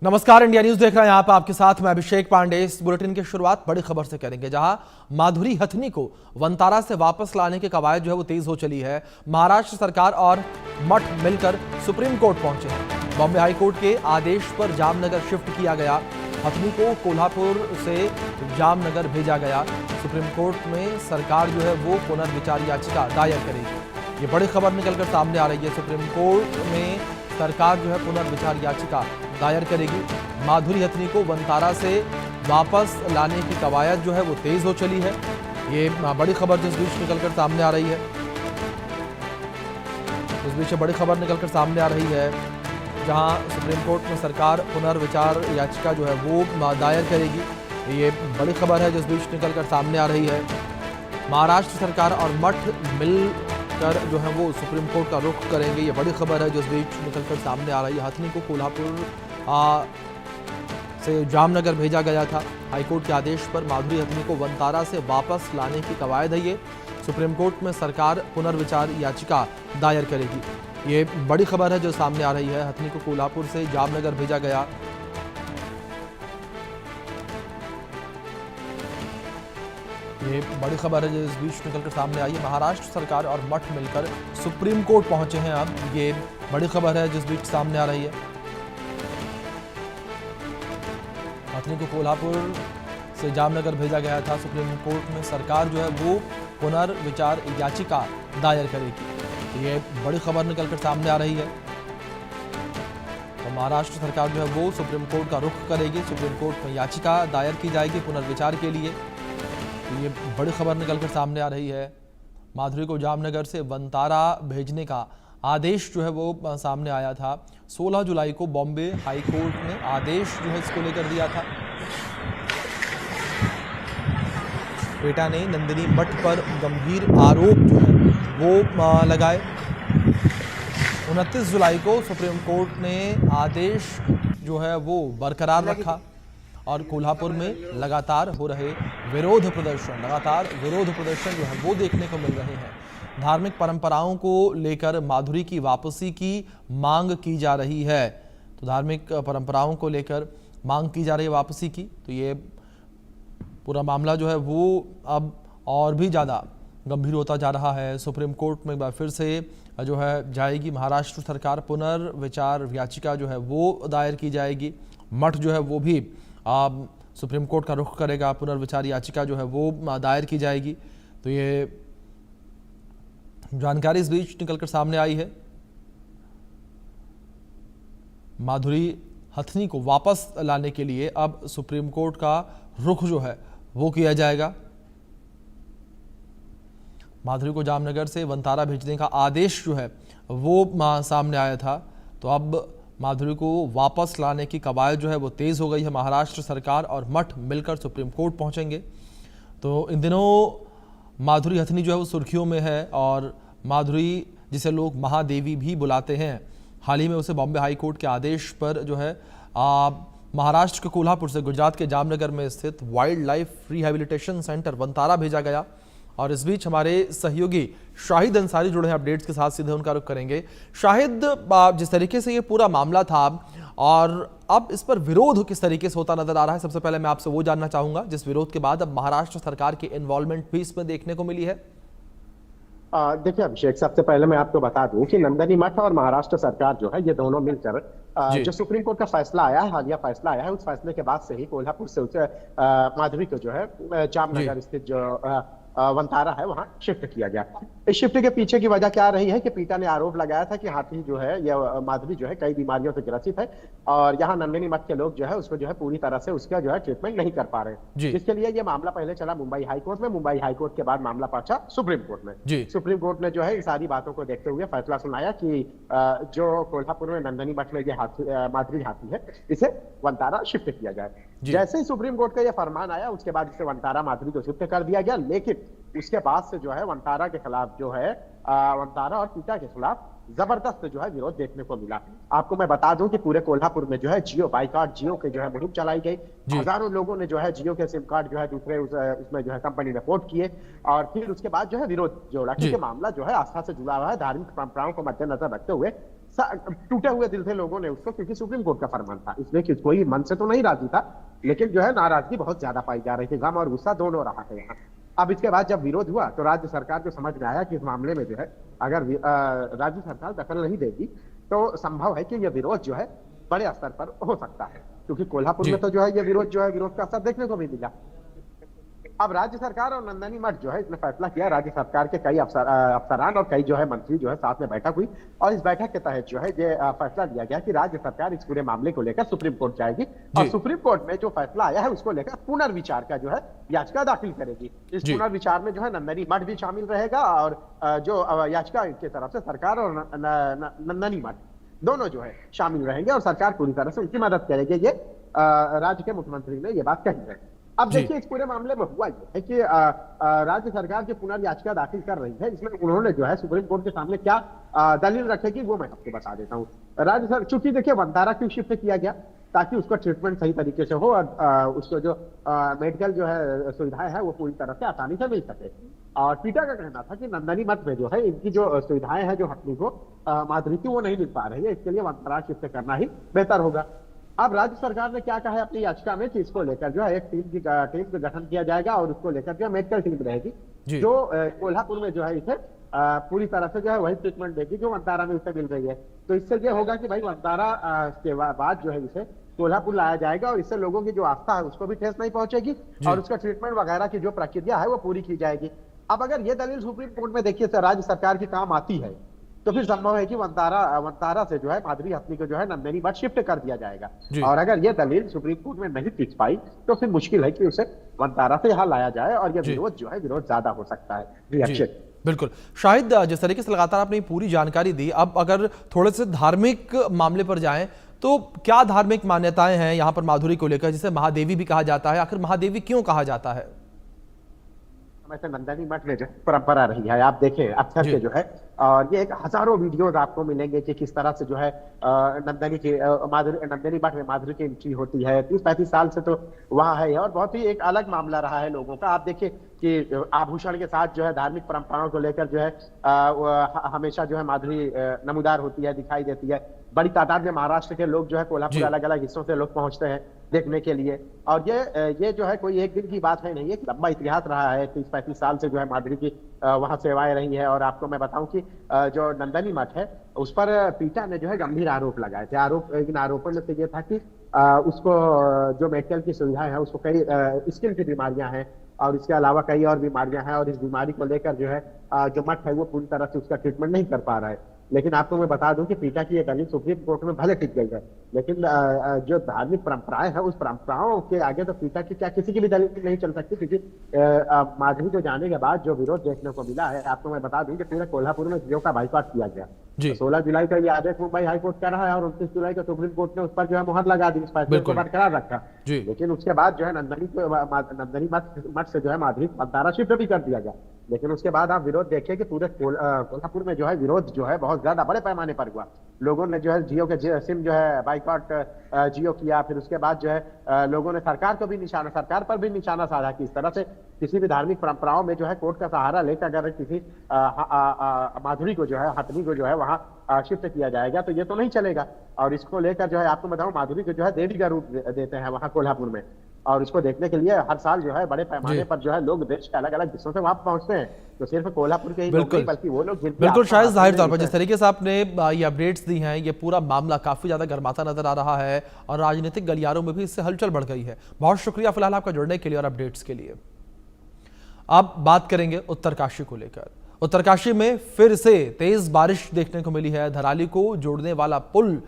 नमस्कार, India news देख रहे हैं। यहाँ पे आपके साथ मैं अभिषेक पांडे। इस बुलेटिन की शुरुआत बड़ी खबर से करेंगे, जहां माधुरी हथनी को वनतारा से वापस लाने की कवायद जो है वो तेज हो चली है। महाराष्ट्र सरकार और मठ मिलकर सुप्रीम कोर्ट पहुंचे हैं। बॉम्बे हाई कोर्ट के आदेश पर जामनगर शिफ्ट किया गया। हथनी को कोल्हापुर से जामनगर भेजा गया। सुप्रीम कोर्ट में सरकार जो है वो पुनर्विचार याचिका दायर करेगी। ये बड़ी खबर निकलकर सामने आ रही है। सुप्रीम कोर्ट में सरकार जो है पुनर्विचार याचिका दायर करेगी। माधुरी हथनी को वनतारा से वापस लाने की कवायद जो है वो तेज हो चली है। ये बड़ी खबर जिस बीच निकलकर सामने आ रही है, इस बीच बड़ी खबर निकलकर सामने आ रही है, जहां सुप्रीम कोर्ट में सरकार पुनर्विचार याचिका जो है वो दायर करेगी। ये बड़ी खबर है जिस बीच निकलकर सामने आ रही है। महाराष्ट्र सरकार और मठ मिलकर जो है वो सुप्रीम कोर्ट का रुख करेंगे। ये बड़ी खबर है जिस बीच निकलकर सामने आ रही है। हथनी को कोल्हापुर से जामनगर भेजा गया था। हाईकोर्ट के आदेश पर माधुरी हथनी को वनतारा से वापस लाने की कवायद है। ये सुप्रीम कोर्ट में सरकार पुनर्विचार याचिका दायर करेगी। ये बड़ी खबर है जो सामने आ रही है। हथनी को कोल्हापुर से जामनगर भेजा गया। ये बड़ी खबर है जो इस बीच निकलकर सामने आई है। महाराष्ट्र सरकार और मठ मिलकर सुप्रीम कोर्ट पहुंचे हैं। अब ये बड़ी खबर है जिस बीच सामने आ रही है। हथनी को कोल्हापुर से जामनगर भेजा गया था। सुप्रीम कोर्ट में सरकार जो है वो पुनर्विचार याचिका दायर करेगी। ये बड़ी खबर निकलकर सामने आ रही है। तो महाराष्ट्र सरकार जो है वो सुप्रीम कोर्ट का रुख करेगी। सुप्रीम कोर्ट में याचिका दायर की जाएगी पुनर्विचार के लिए। तो ये बड़ी खबर निकलकर सामने आ रही है। माधुरी को जामनगर से वनतारा भेजने का आदेश जो है वो सामने आया था। 16 जुलाई को बॉम्बे हाई कोर्ट ने आदेश जो है इसको लेकर दिया था। पेटा ने नंदिनी मठ पर गंभीर आरोप जो है वो लगाए। 29 जुलाई को सुप्रीम कोर्ट ने आदेश जो है वो बरकरार रखा और कोल्हापुर में लगातार हो रहे विरोध प्रदर्शन जो है वो देखने को मिल रहे हैं। धार्मिक परंपराओं को लेकर माधुरी की वापसी की मांग की जा रही है। तो धार्मिक परंपराओं को लेकर मांग की जा रही है वापसी की। तो ये पूरा मामला जो है वो अब और भी ज़्यादा गंभीर होता जा रहा है। सुप्रीम कोर्ट में एक बार फिर से जो है जाएगी महाराष्ट्र सरकार। पुनर्विचार याचिका जो है वो दायर की जाएगी। मठ जो है वो भी सुप्रीम कोर्ट का रुख करेगा। पुनर्विचार याचिका जो है वो दायर की जाएगी। तो ये जानकारी इस बीच निकलकर सामने आई है। माधुरी हथनी को वापस लाने के लिए अब सुप्रीम कोर्ट का रुख जो है वो किया जाएगा। माधुरी को जामनगर से वनतारा भेजने का आदेश जो है वो सामने आया था। तो अब माधुरी को वापस लाने की कवायद जो है वो तेज हो गई है। महाराष्ट्र सरकार और मठ मिलकर सुप्रीम कोर्ट पहुंचेंगे। तो इन दिनों माधुरी हथनी जो है वो सुर्खियों में है और माधुरी जिसे लोग महादेवी भी बुलाते हैं, हाल ही में उसे बॉम्बे हाई कोर्ट के आदेश पर जो है महाराष्ट्र के कोल्हापुर से गुजरात के जामनगर में स्थित wild life rehabilitation centre Vantara भेजा गया। और इस बीच हमारे सहयोगी शाहिद अंसारी जुड़े हैं अपडेट्स के साथ, सीधे उनका रुख करेंगे। शाहिद, जिस तरीके से ये पूरा मामला था और अब इस पर विरोध किस तरीके से होता नजर आ रहा है, सबसे पहले मैं आपसे वो जानना चाहूंगा जिस विरोध के बाद अब महाराष्ट्र सरकार की इन्वॉल्वमेंट भी इसमें देखने को मिली है। देखिए अभिषेक, सबसे पहले मैं आपको बता दूं कि नंदिनी मठ और महाराष्ट्र सरकार जो है ये दोनों मिलकर जो सुप्रीम कोर्ट का फैसला आया है, हालिया फैसला आया है, उस फैसले के बाद से ही कोल्हापुर से उसे माधुरी को जो है जामनगर स्थित जो वनतारा है वहां शिफ्ट किया गया। इस शिफ्ट के पीछे की वजह क्या रही है कि पीटा ने आरोप लगाया था कि हाथी जो है या माधुरी जो है कई बीमारियों से ग्रसित है और यहाँ नंदिनी मठ के लोग जो है उसको जो है पूरी तरह से उसका जो है ट्रीटमेंट नहीं कर पा रहे, जिसके लिए ये मामला पहले चला मुंबई हाई कोर्ट में। मुंबई हाई कोर्ट के बाद मामला पहुंचा सुप्रीम कोर्ट में। सुप्रीम कोर्ट ने जो है इन सारी बातों को देखते हुए फैसला सुनाया कि जो कोल्हापुर में नंदिनी मठ में ये माधुरी हाथी है इसे वनतारा शिफ्ट किया जाए। जैसे ही सुप्रीम कोर्ट का ये फरमान आया उसके बाद इसे वनतारा माधुरी को शिफ्ट कर दिया गया। लेकिन उसके बाद से जो है वनतारा के खिलाफ जो है वनतारा और पीटा के खिलाफ जबरदस्त जो है विरोध देखने को मिला। आपको मैं बता दूं कि पूरे कोल्हापुर में जो है जियो बाइकआउट जियो के जो है मुहिम चलाई गई। हजारों लोगों ने जो है जियो के सिम कार्ड जो है दूसरे उसमें जो है कंपनी ने पोर्ट किए और फिर उसके बाद जो है विरोध जोड़ा, क्योंकि मामला जो है आस्था से जुड़ा हुआ है। धार्मिक परंपराओं को मद्देनजर रखते हुए टूटे हुए दिल से लोगों ने उसको, क्योंकि सुप्रीम कोर्ट का फरमान था, इसलिए कि कोई मन से तो नहीं राजी था, लेकिन जो है नाराजगी बहुत ज्यादा पाई जा रही थी, गम और गुस्सा दोनों रहा है यहाँ। अब इसके बाद जब विरोध हुआ तो राज्य सरकार को समझ में आया कि इस मामले में जो है अगर राज्य सरकार दखल नहीं देगी तो संभव है कि यह विरोध जो है बड़े स्तर पर हो सकता है, क्योंकि कोल्हापुर में तो जो है ये विरोध का असर देखने को भी मिला। अब राज्य सरकार और नंदनी मठ जो है इसने फैसला किया, राज्य सरकार के कई अफसरान और कई जो है मंत्री जो है साथ में बैठक हुई, और इस बैठक के तहत जो है ये फैसला लिया गया कि राज्य सरकार इस पूरे मामले को लेकर सुप्रीम कोर्ट जाएगी और सुप्रीम कोर्ट में जो फैसला आया है उसको लेकर पुनर्विचार का जो है याचिका दाखिल करेगी। इस पुनर्विचार में जो है नंदनी मठ भी शामिल रहेगा और जो याचिका की तरफ से सरकार और नंदनी मठ दोनों जो है शामिल रहेंगे और सरकार पूरी तरह से उनकी मदद करेगी। ये राज्य के मुख्यमंत्री ने ये बात कही है। अब देखिए इस पूरे मामले में हुआ ये है कि राज्य सरकार जो पुनर्याचिका दाखिल कर रही है इसमें उन्होंने जो है सुप्रीम कोर्ट के सामने क्या दलील रखेगी वो मैं आपको बता देता हूँ। राज्य सरकार चूंकि देखिए वंतारा क्यों शिफ्ट किया गया, ताकि उसका ट्रीटमेंट सही तरीके से हो और उसको जो मेडिकल जो है सुविधाएं है वो पूरी तरह से आसानी से मिल सके। और पीटा का कहना था कि नंदनी मठ में जो है इनकी जो सुविधाएं हैं जो हटनी को माधुरी की वो नहीं मिल पा रही है, इसके लिए वंतारा शिफ्ट करना ही बेहतर होगा। अब राज्य सरकार ने क्या कहा है अपनी याचिका में कि इसको लेकर जो है एक टीम का गठन किया जाएगा और उसको लेकर जो मेडिकल टीम रहेगी जो कोल्हापुर में जो है इसे पूरी तरह से जो है वही ट्रीटमेंट देगी जो वंतारा में उसे मिल रही है। तो इससे ये होगा कि भाई वंतारा के बाद जो है इसे कोल्हापुर लाया जाएगा और इससे लोगों की जो आस्था है उसको भी ठेस नहीं पहुंचेगी और उसका ट्रीटमेंट वगैरह की जो प्रक्रिया है वो पूरी की जाएगी। अब अगर ये दलील सुप्रीम कोर्ट में देखिए राज्य सरकार की काम आती है तो फिर संभव है कि वंतारा से जो है माधुरी हथनी को जो है नंदनी मठ शिफ्ट कर दिया जाएगा, और अगर ये दलील सुप्रीम कोर्ट में नहीं टिक पाई तो फिर मुश्किल है कि उसे वंतारा से यहाँ लाया जाए और ये विरोध जो है विरोध ज्यादा हो सकता है। रिएक्शन बिल्कुल। शाहिद, जिस तरीके से लगातार आपने पूरी जानकारी दी, अब अगर थोड़े से धार्मिक मामले पर जाएं तो क्या धार्मिक मान्यताएं हैं यहाँ पर माधुरी को लेकर, जिसे महादेवी भी कहा जाता है? आखिर महादेवी क्यों कहा जाता है? वैसे नंदनी मठ में जो परंपरा रही है, आप देखें अक्सर के जो है और ये एक हजारों वीडियोस आपको मिलेंगे कि किस तरह से जो है नंदनी मठ में माधुरी की एंट्री होती है। 30-35 साल से तो वहां है और बहुत ही एक अलग मामला रहा है लोगों का। आप देखिए कि आभूषण के साथ जो है धार्मिक परंपराओं को लेकर जो है हमेशा जो है माधुरी नमूदार होती है, दिखाई देती है। बड़ी तादाद में महाराष्ट्र के लोग जो है कोल्हापुर अलग अलग हिस्सों से लोग पहुंचते हैं देखने के लिए, और ये जो है कोई एक दिन की बात है नहीं है, लंबा इतिहास रहा है। 30-35 साल से जो है माधुरी की वहां सेवाएं रही है। और आपको मैं बताऊं कि जो नंदनी मठ है उस पर पीटा ने जो है गंभीर आरोप लगाए थे। इन आरोपों में से ये था कि उसको जो मेडिकल की सुविधाएं है उसको कई स्किन की बीमारियां हैं और इसके अलावा कई और बीमारियां हैं, और इस बीमारी को लेकर जो है जो मठ है वो पूरी तरह से उसका ट्रीटमेंट नहीं कर पा रहा है। लेकिन आपको मैं बता दूं कि पीटा की ये दलील सुप्रीम कोर्ट में भले टिक गई है, लेकिन जो धार्मिक परंपराएं हैं उस परंपराओं के आगे तो पीटा की क्या किसी की भी दलील नहीं चल सकती, क्योंकि माधुरी को जाने के बाद जो विरोध देखने को मिला है, आपको मैं बता दूं कि पूरे कोल्हापुर में जियो का बाइकआउट किया गया। 16 जुलाई का ये आदेश मुंबई हाईकोर्ट का रहा है और 29 जुलाई को सुप्रीम कोर्ट ने उस पर जो है मुहर लगा दी, इस फैसले को बरकरार रखा। लेकिन उसके बाद जो है नंदनी मठ से जो है माधुरी वंतारा शिफ्ट भी कर दिया गया। लेकिन उसके बाद आप विरोध देखिए कि पूरे कोल्हापुर में जो है विरोध जो है बहुत ज्यादा बड़े पैमाने पर हुआ। लोगों ने जो है जियो के सिम जो है बाइकआउट जियो किया। फिर उसके बाद जो है लोगों ने सरकार पर भी निशाना साधा कि इस तरह से किसी भी धार्मिक परंपराओं में जो है कोर्ट का सहारा लेकर अगर किसी माधुरी को जो है हथनी को जो है वहां शिफ्ट किया जाएगा तो ये तो नहीं चलेगा। और इसको लेकर जो है आपको बताऊं माधुरी को जो है देवी का रूप देते हैं वहां कोल्हापुर में, और इसको देखने के लिए हर साल जो है बड़े पैमाने पर जो है लोग देश के अलग अलग हिस्सों से वहां पहुंचते हैं। तो सिर्फ कोल्हापुर के ही लोग नहीं बल्कि वो लोग बिल्कुल शायद जाहिर तौर पर जिस तरीके से आपने ये अपडेट्स दी हैं, ये पूरा मामला काफी ज्यादा गर्माता नजर आ रहा है और राजनीतिक गलियारों में भी इससे हलचल बढ़ गई है। बहुत शुक्रिया फिलहाल आपका जुड़ने के लिए और अपडेट्स के लिए। अब बात करेंगे उत्तरकाशी को लेकर। उत्तरकाशी में फिर से तेज बारिश देखने को मिली है। धराली को जोड़ने वाला पुल